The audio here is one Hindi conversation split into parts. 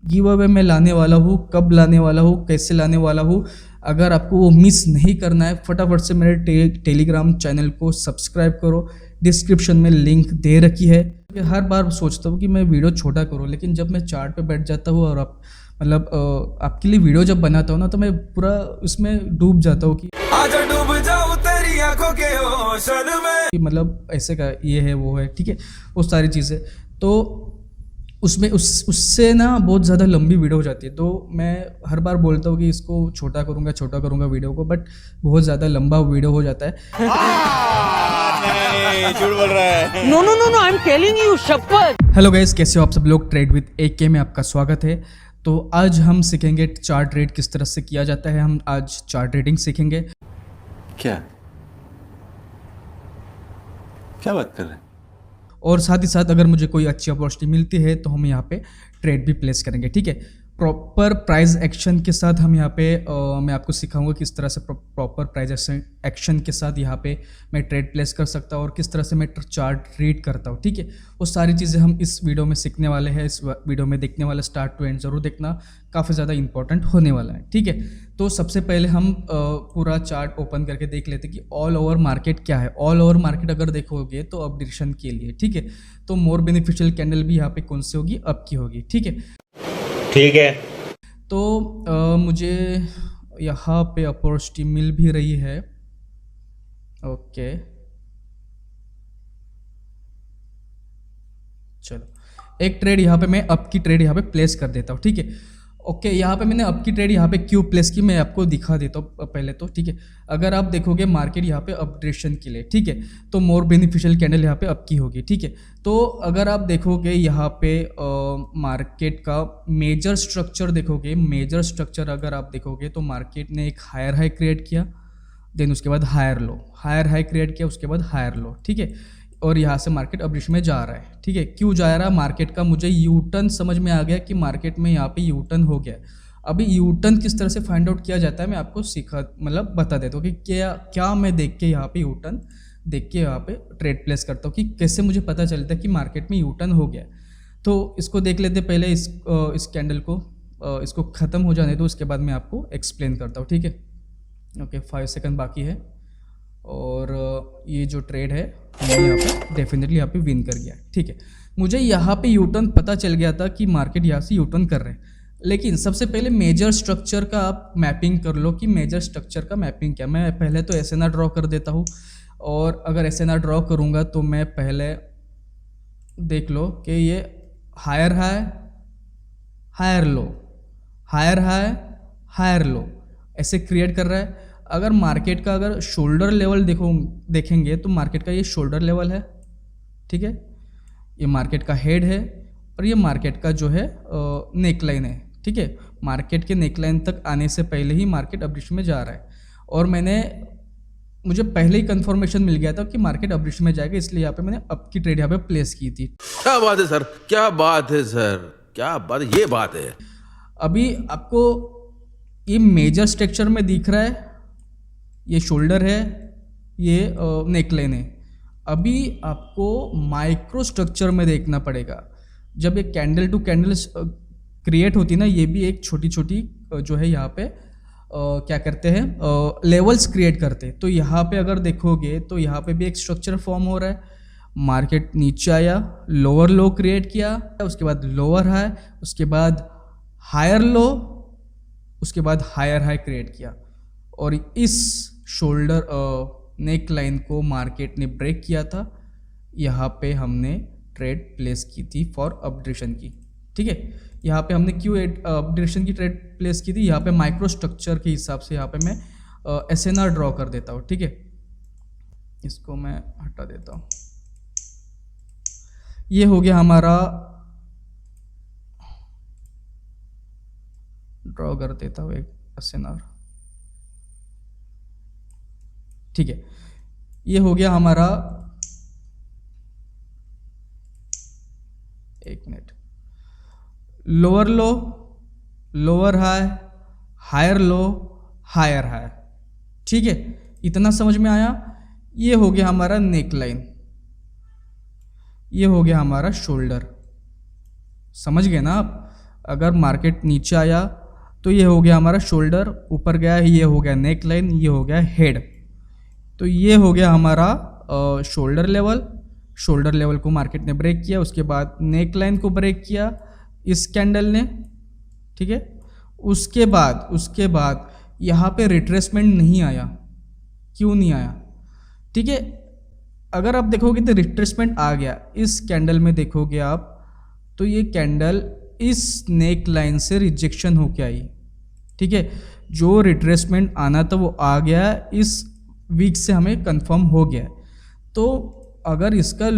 गिव अवे मैं लाने वाला हूँ, कब लाने वाला हूँ, कैसे लाने वाला हूँ। अगर आपको वो मिस नहीं करना है, फटाफट से मेरे टेलीग्राम चैनल को सब्सक्राइब करो, डिस्क्रिप्शन में लिंक दे रखी है। हर बार सोचता हूँ कि मैं वीडियो छोटा करूँ, लेकिन जब मैं चार्ट पे बैठ जाता हूँ और आपके लिए वीडियो जब बनाता हूँ ना, तो मैं पूरा उसमें डूब जाता हूँ कि आजा डूब जाऊं तेरी आंखों के ओशन में। ऐसे का ये है वो है, ठीक है, वो सारी चीज़ें। तो उसमें उससे ना बहुत ज़्यादा लंबी वीडियो हो जाती है। तो मैं हर बार बोलता हूँ कि इसको छोटा करूँगा वीडियो को, बट बहुत ज़्यादा लंबा वीडियो हो जाता है। नहीं, झूठ बोल रहा है। No no no no, I am telling you, शपथ। हेलो गाइस, कैसे हो आप सब लोग। ट्रेड विद AK में आपका स्वागत है। तो आज हम सीखेंगे चार्ट ट्रेड किस तरह से किया जाता है। हम आज चार्ट ट्रेडिंग सीखेंगे। क्या बात कर रहे हैं? और साथ ही साथ अगर मुझे कोई अच्छी अपॉर्चुनिटी मिलती है तो हम यहाँ पे ट्रेड भी प्लेस करेंगे, ठीक है। प्रॉपर प्राइस एक्शन के साथ हम यहाँ पे मैं आपको सिखाऊंगा किस तरह से प्रॉपर प्राइस एक्शन के साथ यहाँ पे मैं ट्रेड प्लेस कर सकता हूँ और किस तरह से मैं चार्ट रीड करता हूँ, ठीक है। वो सारी चीज़ें हम इस वीडियो में सीखने वाले हैं। इस वीडियो में देखने वाले स्टार्ट टू एंड ज़रूर देखना, काफ़ी ज़्यादा इंपॉर्टेंट होने वाला है, ठीक है। तो सबसे पहले हम पूरा चार्ट ओपन करके देख लेते हैं कि ऑल ओवर मार्केट क्या है। ऑल ओवर मार्केट अगर देखोगे तो अप डिरेक्शन के लिए, ठीक है। तो मोर बेनिफिशियल कैंडल भी यहाँ पे कौन सी होगी, अप की होगी, ठीक है। ठीक है। तो मुझे यहाँ पे अपॉर्चुनिटी मिल भी रही है, ओके। चलो एक ट्रेड यहाँ पे मैं अप की ट्रेड यहाँ पे प्लेस कर देता हूँ, ठीक है। ओके, यहाँ पे मैंने अप की ट्रेड यहाँ पे क्यों प्लेस की मैं आपको दिखा देता हूँ पहले तो, ठीक है। अगर आप देखोगे मार्केट यहाँ पे अप डिरेक्शन के लिए, ठीक है, तो मोर बेनिफिशियल कैंडल यहाँ पे अप की होगी, ठीक है। तो अगर आप देखोगे यहाँ पे मार्केट का मेजर स्ट्रक्चर देखोगे, मेजर स्ट्रक्चर अगर आप देखोगे तो मार्केट ने एक हायर हाई क्रिएट किया, देन उसके बाद higher low, higher high create किया, उसके बाद हायर लो, ठीक है। और यहाँ से मार्केट अब में जा रहा है, ठीक है। क्यों जा रहा है मार्केट का, मुझे यू टर्न समझ में आ गया कि मार्केट में यहाँ पे यू टर्न हो गया। अभी यू टर्न किस तरह से फाइंड आउट किया जाता है मैं आपको बता देता हूँ कि क्या मैं देख के यहाँ पे यू टर्न देख के यहाँ पे ट्रेड प्लेस करता हूँ कि कैसे मुझे पता चलता है कि मार्केट में यू टर्न हो गया। तो इसको देख लेते पहले, इस कैंडल को इसको ख़त्म हो जाने दो, उसके बाद मैं आपको एक्सप्लेन करता हूँ, ठीक है। ओके, 5 सेकंड बाकी है और ये जो ट्रेड है मैं यहाँ पे डेफिनेटली यहाँ पे विन कर गया, ठीक है। मुझे यहाँ पे यू टर्न पता चल गया था कि मार्केट यहाँ से यू टर्न कर रहे हैं, लेकिन सबसे पहले मेजर स्ट्रक्चर का आप मैपिंग कर लो कि मेजर स्ट्रक्चर का मैपिंग क्या। मैं पहले तो SNR ड्रॉ कर देता हूँ, और अगर SNR ड्रॉ करूँगा तो मैं पहले देख लो कि ये higher high, higher low, higher high, higher low ऐसे क्रिएट कर रहा है। अगर मार्केट का अगर शोल्डर लेवल देखेंगे तो मार्केट का ये शोल्डर लेवल है, ठीक है। ये मार्केट का हेड है और ये मार्केट का जो है नेकलाइन है, ठीक है। मार्केट के नेकलाइन तक आने से पहले ही मार्केट अपडिशन में जा रहा है, और मुझे पहले ही कंफर्मेशन मिल गया था कि मार्केट अपडिशन में जाएगा, इसलिए यहाँ पे मैंने अप की ट्रेड यहाँ पे प्लेस की थी। क्या बात है सर, क्या बात है सर, क्या बात है, ये बात है। अभी आपको ये मेजर स्ट्रक्चर में दिख रहा है, ये शोल्डर है, ये नेकलाइन है। अभी आपको माइक्रो स्ट्रक्चर में देखना पड़ेगा। जब एक कैंडल टू कैंडल क्रिएट होती ना, ये भी एक छोटी छोटी जो है यहाँ पे क्या करते हैं, लेवल्स क्रिएट करते हैं। तो यहाँ पे अगर देखोगे तो यहाँ पे भी एक स्ट्रक्चर फॉर्म हो रहा है। मार्केट नीचे आया, लोअर लो क्रिएट किया, उसके बाद लोअर हाई, उसके बाद हायर लो, उसके बाद हायर हाई क्रिएट किया, और इस शोल्डर नेक लाइन को मार्केट ने ब्रेक किया था। यहाँ पे हमने ट्रेड प्लेस की थी फॉर अप डिरेक्शन की, ठीक है। यहाँ पे हमने क्यों अप डिरेक्शन की ट्रेड प्लेस की थी, यहाँ पे माइक्रो स्ट्रक्चर के हिसाब से यहाँ पे मैं SNR ड्रॉ कर देता हूँ, ठीक है। इसको मैं हटा देता हूँ। ये हो गया हमारा, ड्रॉ कर देता हूँ एक SNR, ठीक है। ये हो गया हमारा, एक minute, lower low, lower high, higher low, higher high, ठीक है। इतना समझ में आया। ये हो गया हमारा नेक लाइन, ये हो गया हमारा शोल्डर, समझ गए ना आप। अगर मार्केट नीचे आया तो ये हो गया हमारा शोल्डर, ऊपर गया ये हो गया नेक लाइन, ये हो गया हेड। तो ये हो गया हमारा शोल्डर लेवल को मार्केट ने ब्रेक किया, उसके बाद नेक लाइन को ब्रेक किया इस कैंडल ने, ठीक है। उसके बाद यहाँ पे रिट्रेसमेंट नहीं आया, क्यों नहीं आया, ठीक है। अगर आप देखोगे तो रिट्रेसमेंट आ गया इस कैंडल में, देखोगे आप तो ये कैंडल इस नेक लाइन से रिजेक्शन होके आई, ठीक है। जो रिट्रेसमेंट आना था वो आ गया, इस वीक से हमें कंफर्म हो गया। तो अगर इसका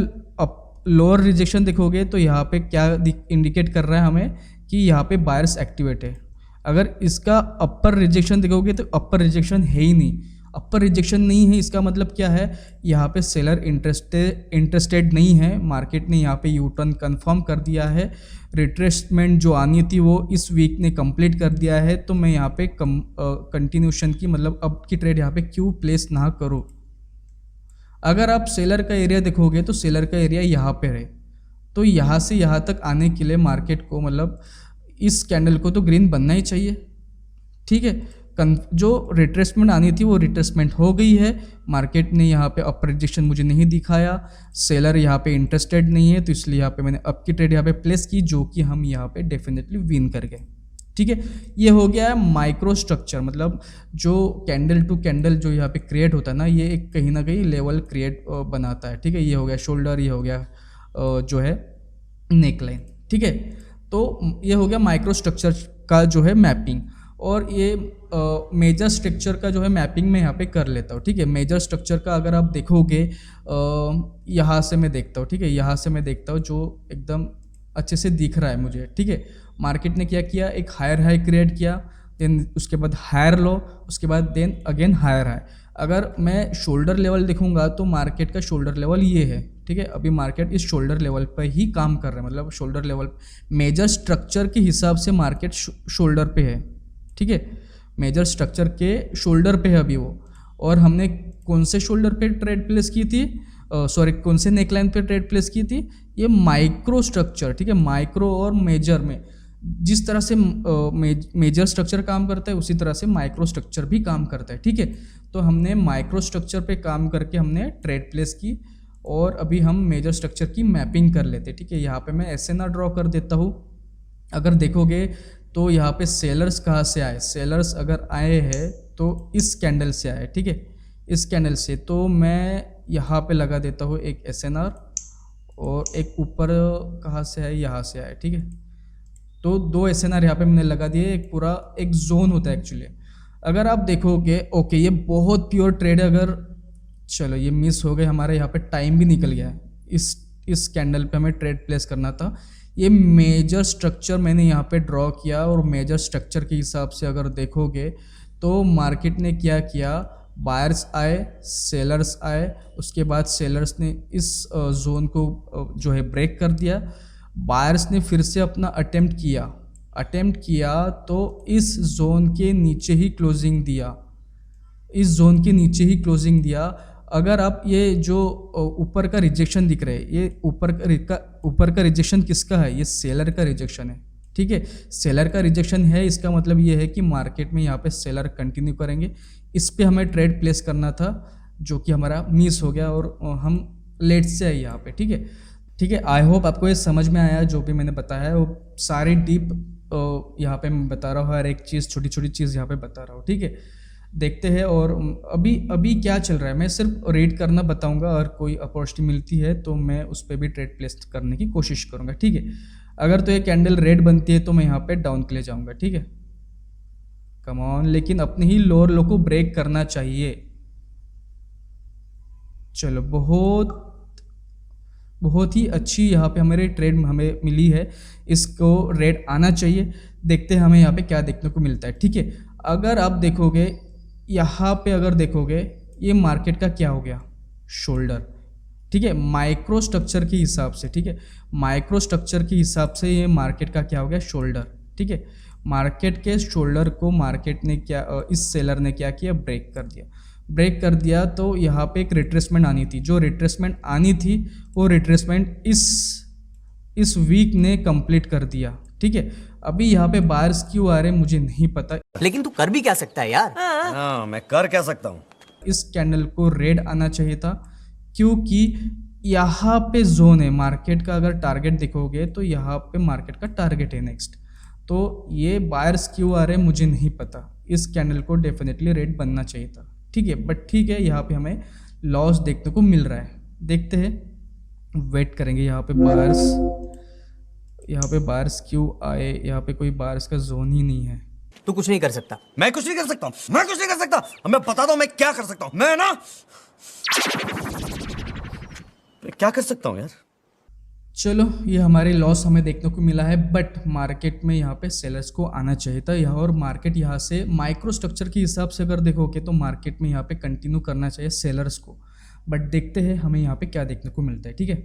लोअर रिजेक्शन देखोगे तो यहाँ पे क्या इंडिकेट कर रहा है हमें कि यहाँ पे बायर्स एक्टिवेट है। अगर इसका अपर रिजेक्शन देखोगे तो अपर रिजेक्शन है ही नहीं, अपर रिजेक्शन नहीं है, इसका मतलब क्या है, यहाँ पे सेलर इंटरेस्टेड नहीं है। मार्केट ने यहाँ पे यू टर्न कन्फर्म कर दिया है, रिट्रेसमेंट जो आनी थी वो इस वीक ने कंप्लीट कर दिया है। तो मैं यहाँ पे कंटिन्यूशन की मतलब अब की ट्रेड यहाँ पे क्यों प्लेस ना करूँ। अगर आप सेलर का एरिया देखोगे तो सेलर का एरिया यहाँ पे है, तो यहाँ से यहाँ तक आने के लिए मार्केट को मतलब इस कैंडल को तो ग्रीन बनना ही चाहिए, ठीक है। जो रिट्रेसमेंट आनी थी वो रिट्रेसमेंट हो गई है, मार्केट ने यहाँ पे अपर रिजेक्शन मुझे नहीं दिखाया, सेलर यहाँ पे इंटरेस्टेड नहीं है, तो इसलिए यहाँ पे मैंने अप की ट्रेड यहाँ पे प्लेस की, जो कि हम यहाँ पे डेफिनेटली विन कर गए, ठीक है। ये हो गया है माइक्रो स्ट्रक्चर, मतलब जो कैंडल टू कैंडल जो यहाँ पे क्रिएट होता है ना, ये एक कहीं ना कहीं लेवल क्रिएट बनाता है, ठीक है। ये हो गया शोल्डर, ये हो गया जो है नेक लाइन, ठीक है। तो ये हो गया माइक्रो स्ट्रक्चर का जो है मैपिंग, और ये मेजर स्ट्रक्चर का जो है मैपिंग मैं यहाँ पे कर लेता हूँ, ठीक है। मेजर स्ट्रक्चर का अगर आप देखोगे यहाँ से मैं देखता हूँ, ठीक है, यहाँ से मैं देखता हूँ जो एकदम अच्छे से दिख रहा है मुझे, ठीक है। मार्केट ने क्या किया, एक हायर हाई क्रिएट किया, देन उसके बाद हायर लो, उसके बाद देन अगेन हायर हाई। अगर मैं शोल्डर लेवल देखूंगा तो मार्केट का शोल्डर लेवल ये है, ठीक है। अभी मार्केट इस शोल्डर लेवल पर ही काम कर रहा है, मतलब शोल्डर लेवल मेजर स्ट्रक्चर के हिसाब से मार्केट शोल्डर पे है, ठीक है। मेजर स्ट्रक्चर के शोल्डर पे है अभी वो। और हमने कौन से शोल्डर पे ट्रेड प्लेस की थी, कौन से नेकलाइन पे ट्रेड प्लेस की थी, ये माइक्रो स्ट्रक्चर, ठीक है। माइक्रो और मेजर में जिस तरह से मेजर स्ट्रक्चर काम करता है उसी तरह से माइक्रो स्ट्रक्चर भी काम करता है, ठीक है। तो हमने माइक्रो स्ट्रक्चर पे काम करके हमने ट्रेड प्लेस की, और अभी हम मेजर स्ट्रक्चर की मैपिंग कर लेते हैं, ठीक है। यहाँ पे मैं SNR ड्रॉ कर देता हूँ। अगर देखोगे तो यहाँ पे सेलर्स कहाँ से आए, सेलर्स अगर आए हैं तो इस कैंडल से आए, ठीक है, इस कैंडल से। तो मैं यहाँ पे लगा देता हूँ एक SNR, और एक ऊपर कहाँ से आए, यहाँ से आए, ठीक है। तो 2 SNR यहाँ पे मैंने लगा दिए, एक पूरा एक जोन होता है एक्चुअली। अगर आप देखोगे ओके ये बहुत प्योर ट्रेड है, अगर चलो ये मिस हो गए, हमारे यहाँ पे टाइम भी निकल गया है, इस कैंडल पे हमें ट्रेड प्लेस करना था। ये मेजर स्ट्रक्चर मैंने यहाँ पे ड्रॉ किया, और मेजर स्ट्रक्चर के हिसाब से अगर देखोगे तो मार्केट ने क्या किया, बायर्स आए, सेलर्स आए, उसके बाद सेलर्स ने इस जोन को जो है ब्रेक कर दिया, बायर्स ने फिर से अपना अटेम्प्ट किया तो इस जोन के नीचे ही क्लोजिंग दिया, अगर आप ये जो ऊपर का रिजेक्शन दिख रहा है, ये ऊपर का रिजेक्शन किसका है, ये सेलर का रिजेक्शन है, ठीक है। सेलर का रिजेक्शन है, इसका मतलब ये है कि मार्केट में यहाँ पे सेलर कंटिन्यू करेंगे। इस पे हमें ट्रेड प्लेस करना था, जो कि हमारा मिस हो गया, और हम लेट से आए यहाँ पे, ठीक है। आई होप आपको ये समझ में आया, जो भी मैंने बताया है वो सारी डीप यहाँ पे मैं बता रहा हूँ, हर एक चीज़ छोटी छोटी चीज़ यहाँ पे बता रहा हूँ, ठीक है। देखते हैं। और अभी क्या चल रहा है, मैं सिर्फ रीड करना बताऊंगा, और कोई अपॉर्चुनिटी मिलती है तो मैं उस पर भी ट्रेड प्लेस करने की कोशिश करूंगा, ठीक है। अगर तो ये कैंडल रेड बनती है तो मैं यहाँ पे डाउन के लिए जाऊंगा, ठीक है। कम ऑन, लेकिन अपने ही लोअर लो को ब्रेक करना चाहिए। चलो, बहुत ही अच्छी यहाँ पे हमारे ट्रेड हमें मिली है, इसको रेड आना चाहिए। देखते हैं हमें यहाँ पे क्या देखने को मिलता है, ठीक है। अगर आप देखोगे यहाँ पे, अगर देखोगे ये मार्केट का क्या हो गया, शोल्डर, ठीक है, माइक्रो स्ट्रक्चर के हिसाब से, ठीक है। माइक्रो स्ट्रक्चर के हिसाब से ये मार्केट का क्या हो गया, शोल्डर, ठीक है। मार्केट के शोल्डर को मार्केट ने इस सेलर ने क्या किया, ब्रेक कर दिया। तो यहाँ पे एक रिट्रेसमेंट आनी थी, जो रिट्रेसमेंट आनी थी वो रिट्रेसमेंट इस वीक ने कंप्लीट कर दिया, ठीक है। अभी यहाँ पे बायर्स क्यों आ रहे हैं मुझे नहीं पता। लेकिन तू कर भी क्या सकता है यार। हाँ मैं कर क्या सकता हूँ। इस कैंडल को रेड आना चाहिए था, क्योंकि यहाँ पे जोन है मार्केट का। अगर टारगेट देखोगे तो यहाँ पे मार्केट का टारगेट है नेक्स्ट। तो ये बायर्स क्यों आ रहे हैं मुझे नहीं पता। इस कैंडल को डेफिनेटली रेड बनना चाहिए था, ठीक है। बट ठीक है, यहाँ पे हमें लॉस देखने को मिल रहा है। देखते हैं, वेट करेंगे। यहाँ पे बायर्स क्यों आए। यहाँ पे कोई बायर्स का जोन ही नहीं है। तू कुछ नहीं कर सकता। मैं कुछ नहीं कर सकता हूँ, मैं कुछ नहीं कर सकता। अब मैं बताता हूँ मैं क्या कर सकता हूँ। मैं क्या कर सकता हूँ यार। चलो, ये हमारे लॉस हमें देखने को मिला है। बट मार्केट में यहाँ पे सेलर्स को आना चाहिए था यहाँ, और मार्केट यहाँ से माइक्रो स्ट्रक्चर के हिसाब से अगर देखोगे तो मार्केट में यहाँ पे कंटिन्यू करना चाहिए सेलर्स को। बट देखते हैं हमें यहाँ पे क्या देखने को मिलता है, ठीक है।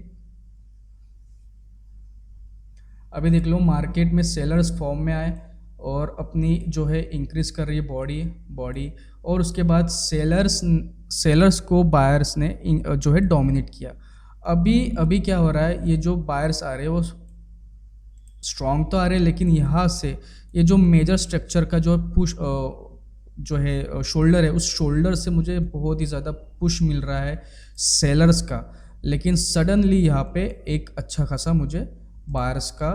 अभी देख लो, मार्केट में सेलर्स फॉर्म में आए और अपनी जो है इंक्रीज कर रही है बॉडी, और उसके बाद सेलर्स को बायर्स ने जो है डोमिनेट किया। अभी क्या हो रहा है, ये जो बायर्स आ रहे हैं वो स्ट्रॉन्ग तो आ रहे हैं, लेकिन यहाँ से ये जो मेजर स्ट्रक्चर का जो पुश जो है शोल्डर है, उस शोल्डर से मुझे बहुत ही ज़्यादा पुश मिल रहा है सेलर्स का। लेकिन सडनली यहाँ पे एक अच्छा खासा मुझे बायर्स का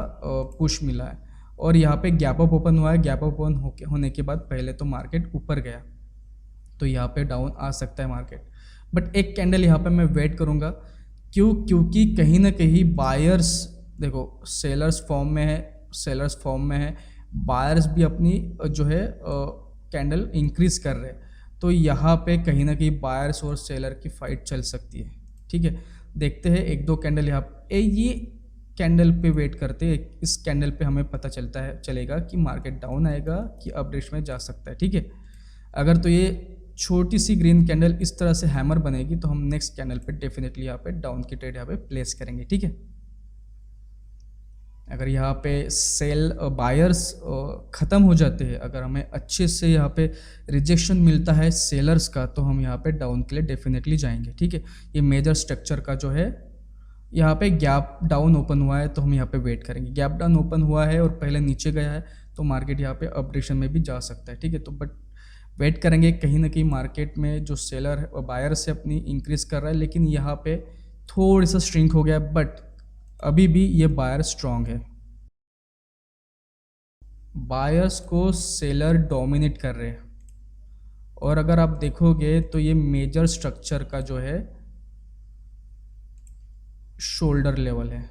पुश मिला है, और यहाँ पे गैप अप ओपन हुआ है। गैप अप ओपन होने के बाद पहले तो मार्केट ऊपर गया, तो यहाँ पे डाउन आ सकता है मार्केट। बट एक कैंडल यहाँ पे मैं वेट करूँगा, क्योंकि कहीं ना कहीं बायर्स, देखो सेलर्स फॉर्म में है, बायर्स भी अपनी जो है कैंडल इंक्रीज कर रहे हैं। तो यहाँ पे कहीं ना कहीं बायर्स और सेलर की फाइट चल सकती है, ठीक है। देखते हैं एक दो कैंडल यहाँ पे, ये कैंडल पे वेट करते हैं। इस कैंडल पे हमें पता चलेगा कि मार्केट डाउन आएगा कि अप रेंज में जा सकता है, ठीक है। अगर तो ये छोटी सी ग्रीन कैंडल इस तरह से हैमर बनेगी तो हम नेक्स्ट कैंडल पे डेफिनेटली यहाँ पे डाउन की ट्रेड यहाँ पे प्लेस करेंगे, ठीक है। अगर यहाँ पे सेल बायर्स ख़त्म हो जाते हैं, अगर हमें अच्छे से यहाँ पे रिजेक्शन मिलता है सेलर्स का, तो हम यहाँ पे डाउन के लिए डेफिनेटली जाएंगे, ठीक है। ये मेजर स्ट्रक्चर का जो है यहाँ पे गैप डाउन ओपन हुआ है, तो हम यहाँ पे वेट करेंगे। गैप डाउन ओपन हुआ है और पहले नीचे गया है, तो मार्केट यहाँ पे अप डायरेक्शन में भी जा सकता है, ठीक है। तो बट वेट करेंगे, कहीं ना कहीं मार्केट में जो सेलर है बायर से अपनी इंक्रीज कर रहा है, लेकिन यहाँ पे थोड़ी सा श्रिंक हो गया। बट अभी भी ये बायर स्ट्रांग है। बायर्स को सेलर डोमिनेट कर रहे हैं, और अगर आप देखोगे तो ये मेजर स्ट्रक्चर का जो है शोल्डर लेवल है,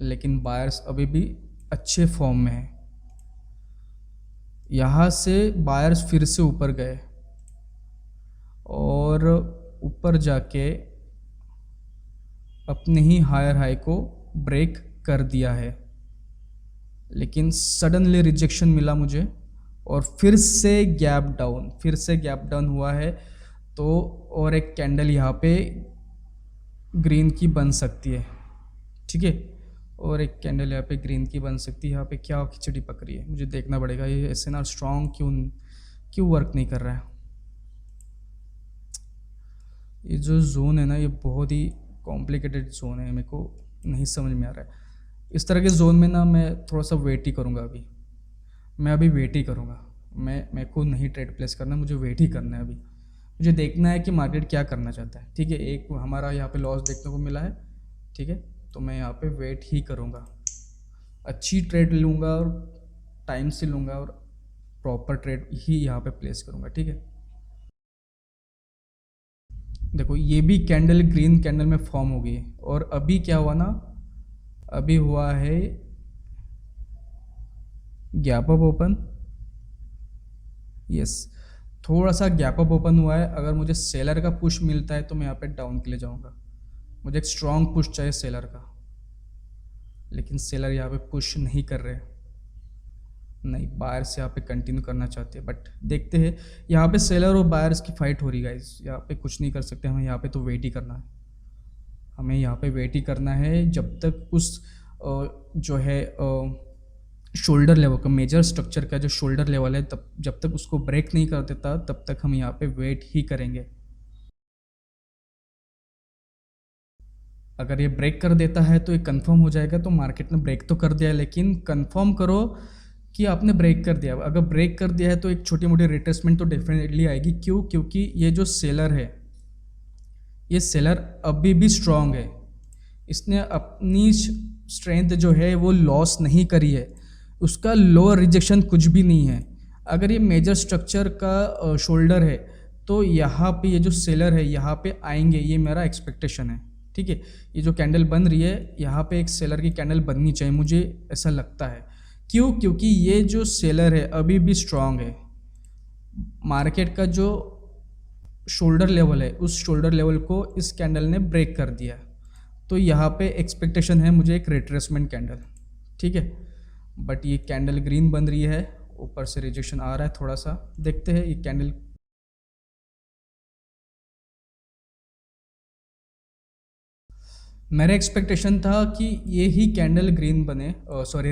लेकिन बायर्स अभी भी अच्छे फॉर्म में है। यहाँ से बायर्स फिर से ऊपर गए और ऊपर जाके अपने ही हायर हाई को ब्रेक कर दिया है, लेकिन सडनली रिजेक्शन मिला मुझे और फिर से गैप डाउन हुआ है। तो और एक कैंडल यहाँ पे ग्रीन की बन सकती है, ठीक है। और एक कैंडल यहाँ पे ग्रीन की बन सकती है। यहाँ पे क्या खिचड़ी पक रही है, मुझे देखना पड़ेगा ये SNR स्ट्रॉन्ग क्यों वर्क नहीं कर रहा है। ये जो जोन है ना, ये बहुत ही कॉम्प्लिकेटेड जोन है, मेरे को नहीं समझ में आ रहा है। इस तरह के जोन में ना मैं थोड़ा सा वेट ही करूँगा। मैं वेट ही करूँगा। मेरे को नहीं ट्रेड प्लेस करना, मुझे वेट ही करना है। अभी मुझे देखना है कि मार्केट क्या करना चाहता है, ठीक है। एक हमारा यहाँ पे लॉस देखने को मिला है, ठीक है। तो मैं यहाँ पे वेट ही करूँगा, अच्छी ट्रेड लूँगा और टाइम से लूँगा और प्रॉपर ट्रेड ही यहाँ पे प्लेस करूँगा, ठीक है। देखो ये भी कैंडल ग्रीन कैंडल में फॉर्म हो गई है, और अभी क्या हुआ ना, अभी हुआ है गैप अप ओपन। यस, थोड़ा सा गैप अप ओपन हुआ है। अगर मुझे सेलर का पुश मिलता है तो मैं यहाँ पे डाउन के लिए जाऊँगा। मुझे एक स्ट्रॉन्ग पुश चाहिए सेलर का, लेकिन सेलर यहाँ पे पुश नहीं कर रहे, नहीं बायर्स यहाँ पे कंटिन्यू करना चाहते हैं। बट देखते हैं, यहाँ पे सेलर और बायर्स की फाइट हो रही है गाइस। यहाँ पे कुछ नहीं कर सकते, हमें यहाँ पे तो वेट ही करना है। हमें यहाँ पे वेट ही करना है जब तक उस जो है शोल्डर लेवल का, मेजर स्ट्रक्चर का जो शोल्डर लेवल है, तब जब तक उसको ब्रेक नहीं कर देता तब तक हम यहाँ पे वेट ही करेंगे। अगर ये ब्रेक कर देता है तो ये कंफर्म हो जाएगा, तो मार्केट ने ब्रेक तो कर दिया है, लेकिन कंफर्म करो कि आपने ब्रेक कर दिया। अगर ब्रेक कर दिया है तो एक छोटी मोटी रिट्रेसमेंट तो डेफिनेटली आएगी। क्यों? क्योंकि ये जो सेलर है, ये सेलर अभी भी स्ट्रांग है, इसने अपनी स्ट्रेंथ जो है वो लॉस नहीं करी है, उसका लोअर रिजेक्शन कुछ भी नहीं है। अगर ये मेजर स्ट्रक्चर का शोल्डर है तो यहाँ पे ये जो सेलर है यहाँ पे आएंगे, ये मेरा एक्सपेक्टेशन है। ठीक है, ये जो कैंडल बन रही है यहाँ पे एक सेलर की कैंडल बननी चाहिए, मुझे ऐसा लगता है। क्यों? क्योंकि ये जो सेलर है अभी भी स्ट्रांग है। मार्केट का जो शोल्डर लेवल है उस शोल्डर लेवल को इस कैंडल ने ब्रेक कर दिया, तो यहाँ पे एक्सपेक्टेशन है मुझे एक रिट्रेसमेंट कैंडल। ठीक है, बट ये कैंडल ग्रीन बन रही है, ऊपर से रिजेक्शन आ रहा है थोड़ा सा, देखते हैं ये कैंडल। मेरा एक्सपेक्टेशन था कि ये ही कैंडल ग्रीन बने,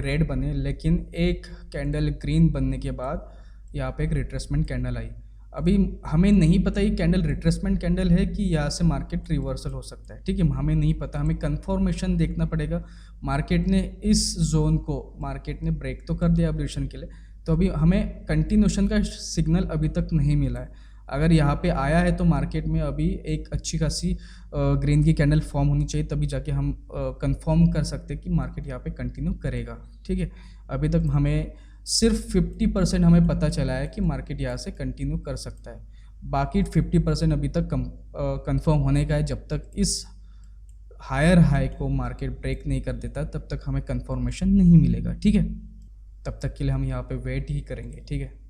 रेड बने, लेकिन एक कैंडल ग्रीन बनने के बाद यहाँ पे एक रिट्रेसमेंट कैंडल आई। अभी हमें नहीं पता ये कैंडल रिट्रेसमेंट कैंडल है कि यहाँ से मार्केट रिवर्सल हो सकता है। ठीक है, हमें नहीं पता, हमें कंफर्मेशन देखना पड़ेगा। मार्केट ने इस जोन को मार्केट ने ब्रेक तो कर दिया अपडेशन के लिए, तो अभी हमें कंटिन्यूशन का सिग्नल अभी तक नहीं मिला है। अगर यहाँ पे आया है तो मार्केट में अभी एक अच्छी खासी ग्रीन की कैंडल फॉर्म होनी चाहिए, तभी जाके हम कंफर्म कर सकते हैं कि मार्केट यहाँ पे कंटिन्यू करेगा। ठीक है, अभी तक हमें सिर्फ 50% हमें पता चला है कि मार्केट यहाँ से कंटिन्यू कर सकता है, बाकी 50% अभी तक कंफर्म होने का है। जब तक इस हायर हाई को मार्केट ब्रेक नहीं कर देता तब तक हमें कंफर्मेशन नहीं मिलेगा। ठीक है, तब तक के लिए हम यहाँ पे वेट ही करेंगे। ठीक है,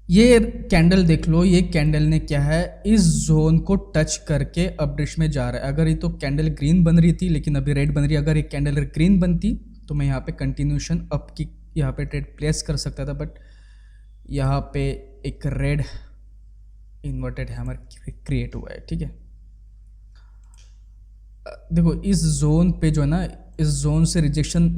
ये कैंडल देख लो, ये कैंडल ने क्या है, इस जोन को टच करके अपडेश में जा रहा है। अगर ये तो कैंडल ग्रीन बन रही थी लेकिन अभी रेड बन रही है, अगर ये कैंडल ग्रीन बनती तो मैं यहाँ पे कंटिन्यूशन अप की यहाँ पे ट्रेड प्लेस कर सकता था, बट यहाँ पे एक रेड इन्वर्टेड हैमर क्रिएट हुआ है। ठीक है, देखो इस जोन पे जो है ना, इस जोन से रिजेक्शन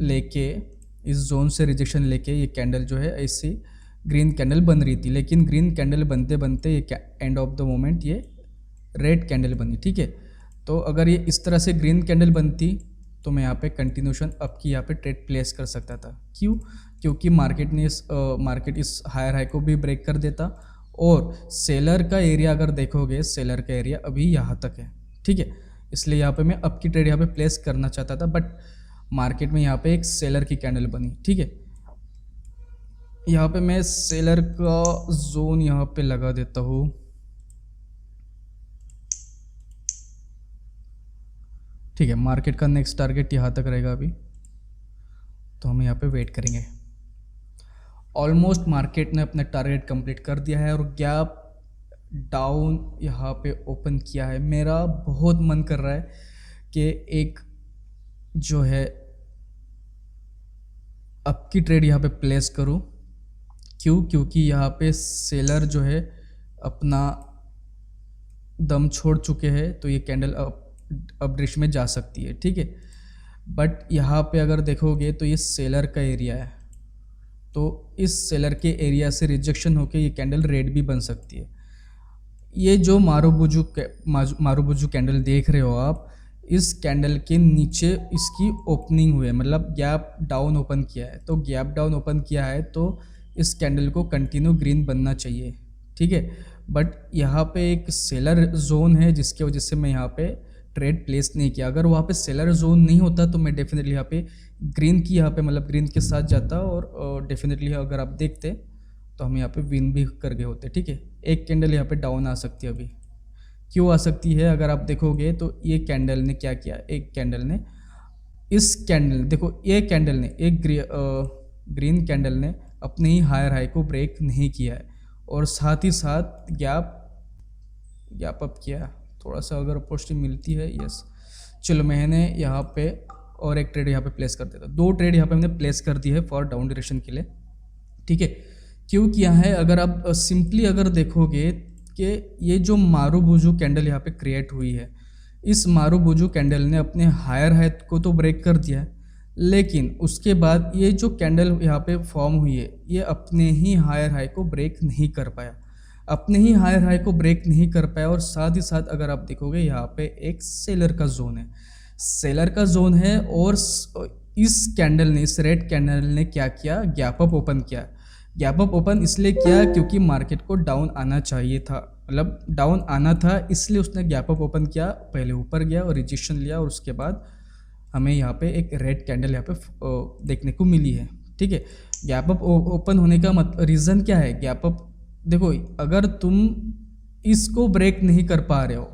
लेके ये कैंडल जो है ऐसी ग्रीन कैंडल बन रही थी, लेकिन ग्रीन कैंडल बनते बनते ये एंड ऑफ द मोमेंट ये रेड कैंडल बनी। ठीक है, तो अगर ये इस तरह से ग्रीन कैंडल बनती तो मैं यहाँ पे कंटिन्यूशन अप की यहाँ पे ट्रेड प्लेस कर सकता था। क्यों? क्योंकि मार्केट इस हायर हाई को भी ब्रेक कर देता, और सेलर का एरिया अगर देखोगे, सेलर का एरिया अभी यहाँ तक है। ठीक है, इसलिए यहाँ पे मैं अप की ट्रेड यहाँ पे प्लेस करना चाहता था, बट मार्केट में यहाँ पे एक सेलर की कैंडल बनी। ठीक है, यहाँ पे मैं सेलर का जोन यहाँ पे लगा देता हूँ। ठीक है, मार्केट का नेक्स्ट टारगेट यहाँ तक रहेगा अभी, तो हम यहाँ पे वेट करेंगे। ऑलमोस्ट मार्केट ने अपना टारगेट कंप्लीट कर दिया है और गैप डाउन यहाँ पे ओपन किया है। मेरा बहुत मन कर रहा है कि एक जो है अप की ट्रेड यहाँ पे प्लेस करूँ। क्यों? क्योंकि यहाँ पे सेलर जो है अपना दम छोड़ चुके हैं, तो ये कैंडल अपड्रिश में जा सकती है। ठीक है, बट यहाँ पे अगर देखोगे तो ये सेलर का एरिया है, तो इस सेलर के एरिया से रिजेक्शन होके ये कैंडल रेड भी बन सकती है। ये जो मारूबुजू कैंडल देख रहे हो आप, इस कैंडल के नीचे इसकी ओपनिंग हुई है, मतलब गैप डाउन ओपन किया है। तो गैप डाउन ओपन किया है तो इस कैंडल को कंटिन्यू ग्रीन बनना चाहिए। ठीक है, बट यहाँ पे एक सेलर जोन है जिसकी वजह से मैं यहाँ पे ट्रेड प्लेस नहीं किया। अगर वहाँ पे सेलर जोन नहीं होता तो मैं डेफिनेटली यहाँ पे ग्रीन की यहाँ पे मतलब ग्रीन के साथ जाता, और डेफिनेटली अगर आप देखते तो हम यहाँ पे विन भी कर गए होते। ठीक है, एक कैंडल यहाँ पे डाउन आ सकती है। अभी क्यों आ सकती है? अगर आप देखोगे तो ये कैंडल ने क्या किया, एक कैंडल ने इस कैंडल देखो, ये कैंडल ने एक ग्रीन कैंडल ने अपने ही हायर हाई को ब्रेक नहीं किया है, और साथ ही साथ गैप अप किया। थोड़ा सा अगर अपॉर्चुनिटी मिलती है, यस चलो मैंने यहाँ पे और एक ट्रेड यहाँ पे प्लेस कर देता। 2 ट्रेड यहाँ पे मैंने प्लेस कर दी है फॉर डाउन डायरेक्शन के लिए। ठीक है, क्यों किया है? अगर आप सिंपली अगर देखोगे कि ये जो मारूबुजू कैंडल यहाँ पे क्रिएट हुई है, इस मारूबुजू कैंडल ने अपने हायर हाई को तो ब्रेक कर दिया है, लेकिन उसके बाद ये जो कैंडल यहाँ पे फॉर्म हुई है ये अपने ही हायर हाई को ब्रेक नहीं कर पाया। अपने ही हायर हाई को ब्रेक नहीं कर पाया, और साथ ही साथ अगर आप देखोगे यहाँ पे एक सेलर का जोन है, सेलर का जोन है, और इस कैंडल ने, इस रेड कैंडल ने क्या किया, गैप अप ओपन किया। गैप अप ओपन इसलिए किया क्योंकि मार्केट को डाउन आना चाहिए था, मतलब डाउन आना था, इसलिए उसने गैप अप ओपन किया, पहले ऊपर गया और रिजेक्शन लिया, और उसके बाद हमें यहाँ पे एक रेड कैंडल यहाँ पे देखने को मिली है। ठीक है, गैप अप ओपन होने का रीज़न क्या है? गैप अप, देखो अगर तुम इसको ब्रेक नहीं कर पा रहे हो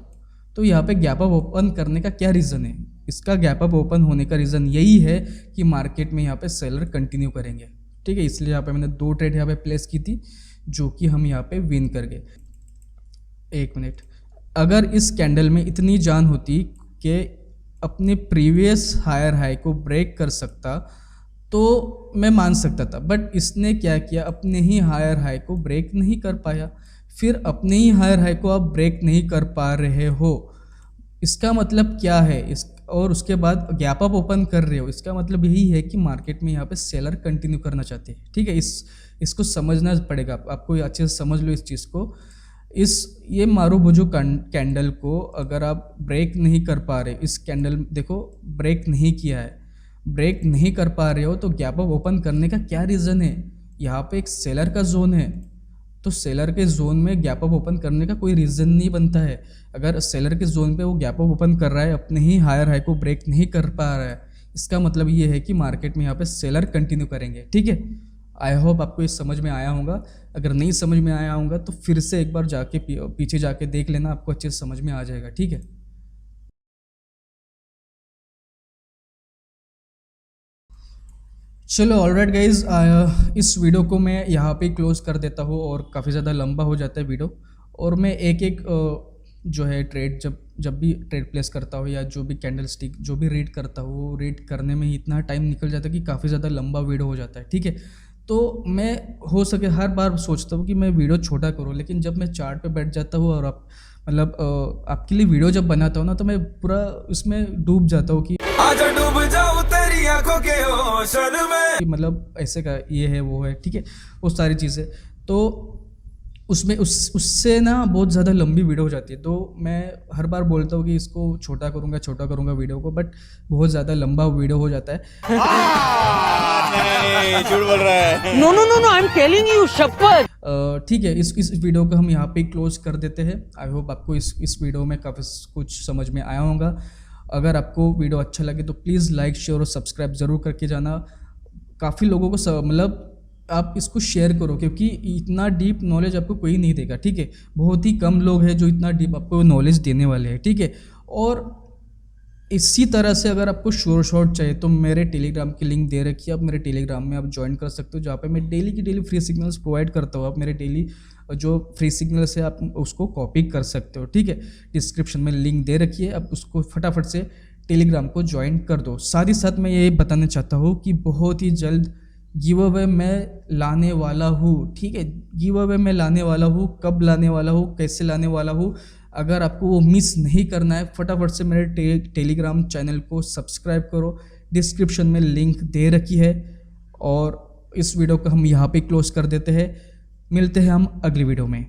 तो यहाँ पे गैप अप ओपन करने का क्या रीज़न है? इसका गैप अप ओपन होने का रीज़न यही है कि मार्केट में यहाँ पे सेलर कंटिन्यू करेंगे। ठीक है, इसलिए यहाँ पे मैंने 2 ट्रेड यहाँ पे प्लेस की थी जो कि हम यहाँ पे विन कर गए। 1 मिनट, अगर इस कैंडल में इतनी जान होती कि अपने प्रीवियस हायर हाई को ब्रेक कर सकता तो मैं मान सकता था, बट इसने क्या किया, अपने ही हायर हाई को ब्रेक नहीं कर पाया। फिर अपने ही हायर हाई को आप ब्रेक नहीं कर पा रहे हो, इसका मतलब क्या है? और उसके बाद गैप अप ओपन कर रहे हो, इसका मतलब यही है कि मार्केट में यहाँ पे सेलर कंटिन्यू करना चाहते हैं। ठीक है, इसको समझना पड़ेगा आपको, अच्छे से समझ लो इस चीज़ को। ये मारूबुजू कैंडल को अगर आप ब्रेक नहीं कर पा रहे, इस कैंडल देखो ब्रेक नहीं किया है, ब्रेक नहीं कर पा रहे हो तो गैप अप ओपन करने का क्या रीज़न है? यहाँ पे एक सेलर का जोन है, तो सेलर के जोन में गैप अप ओपन करने का कोई रीज़न नहीं बनता है। अगर सेलर के जोन पे वो गैप अप ओपन कर रहा है, अपने ही हायर हाई को ब्रेक नहीं कर पा रहा है, इसका मतलब ये है कि मार्केट में यहाँ पे सेलर कंटिन्यू करेंगे। ठीक है, आई होप आपको ये समझ में आया होगा। अगर नहीं समझ में आया होगा तो फिर से एक बार जाके पीछे जाके देख लेना, आपको अच्छे से समझ में आ जाएगा। ठीक है, चलो ऑलराइट गाइज, इस वीडियो को मैं यहाँ पे क्लोज कर देता हूँ, और काफ़ी ज़्यादा लंबा हो जाता है वीडियो, और मैं एक जो है ट्रेड जब भी ट्रेड प्लेस करता हूँ या जो भी कैंडल स्टिक जो भी रीड करता हूँ, वो रीड करने में ही इतना टाइम निकल जाता है कि काफ़ी ज़्यादा लंबा वीडियो हो जाता है। ठीक है, तो मैं हो सके हर बार सोचता हूँ कि मैं वीडियो छोटा करूँ, लेकिन जब मैं चार्ट पे बैठ जाता हूँ और आपके लिए वीडियो जब बनाता हूँ ना, तो मैं पूरा उसमें डूब जाता हूँ कि आजा डूब जाऊं तेरी आंखों के ओशन में, मतलब ऐसे का ये है वो है। ठीक है, वो सारी चीज़ें तो उसमें उससे ना बहुत ज़्यादा लंबी वीडियो हो जाती है, तो मैं हर बार बोलता हूँ कि इसको छोटा करूँगा वीडियो को, बट बहुत ज़्यादा लंबा वीडियो हो जाता है। नहीं, झूठ बोल रहा है। No no no no, I am telling you, शपथ। ठीक है, इस वीडियो को हम यहाँ पे क्लोज कर देते हैं। आई होप आपको इस वीडियो में काफ़ी कुछ समझ में आया होगा। अगर आपको वीडियो अच्छा लगे तो प्लीज़ लाइक, शेयर और सब्सक्राइब ज़रूर करके जाना। काफ़ी लोगों को मतलब आप इसको शेयर करो, क्योंकि इतना डीप नॉलेज आपको कोई नहीं देगा। ठीक है, बहुत ही कम लोग हैं जो इतना डीप आपको नॉलेज देने वाले हैं। ठीक है, और इसी तरह से अगर आपको शॉर्ट चाहिए तो मेरे टेलीग्राम की लिंक दे रखी है, आप मेरे टेलीग्राम में आप ज्वाइन कर सकते हो, जहाँ पे मैं डेली की डेली फ्री सिग्नल्स प्रोवाइड करता हूँ। आप मेरे डेली जो फ्री सिग्नल्स है आप उसको कॉपी कर सकते हो। ठीक है, डिस्क्रिप्शन में लिंक दे रखी है, आप उसको फटाफट से टेलीग्राम को ज्वाइन कर दो। साथ ही साथ मैं ये बताना चाहता हूँ कि बहुत ही जल्द गिव अवे मैं लाने वाला हूँ। ठीक है, गिव अवे मैं लाने वाला हूँ, कब लाने वाला हूँ, कैसे लाने वाला हूँ, अगर आपको वो मिस नहीं करना है फटाफट से मेरे टेलीग्राम चैनल को सब्सक्राइब करो, डिस्क्रिप्शन में लिंक दे रखी है। और इस वीडियो को हम यहाँ पे क्लोज कर देते हैं, मिलते हैं हम अगली वीडियो में।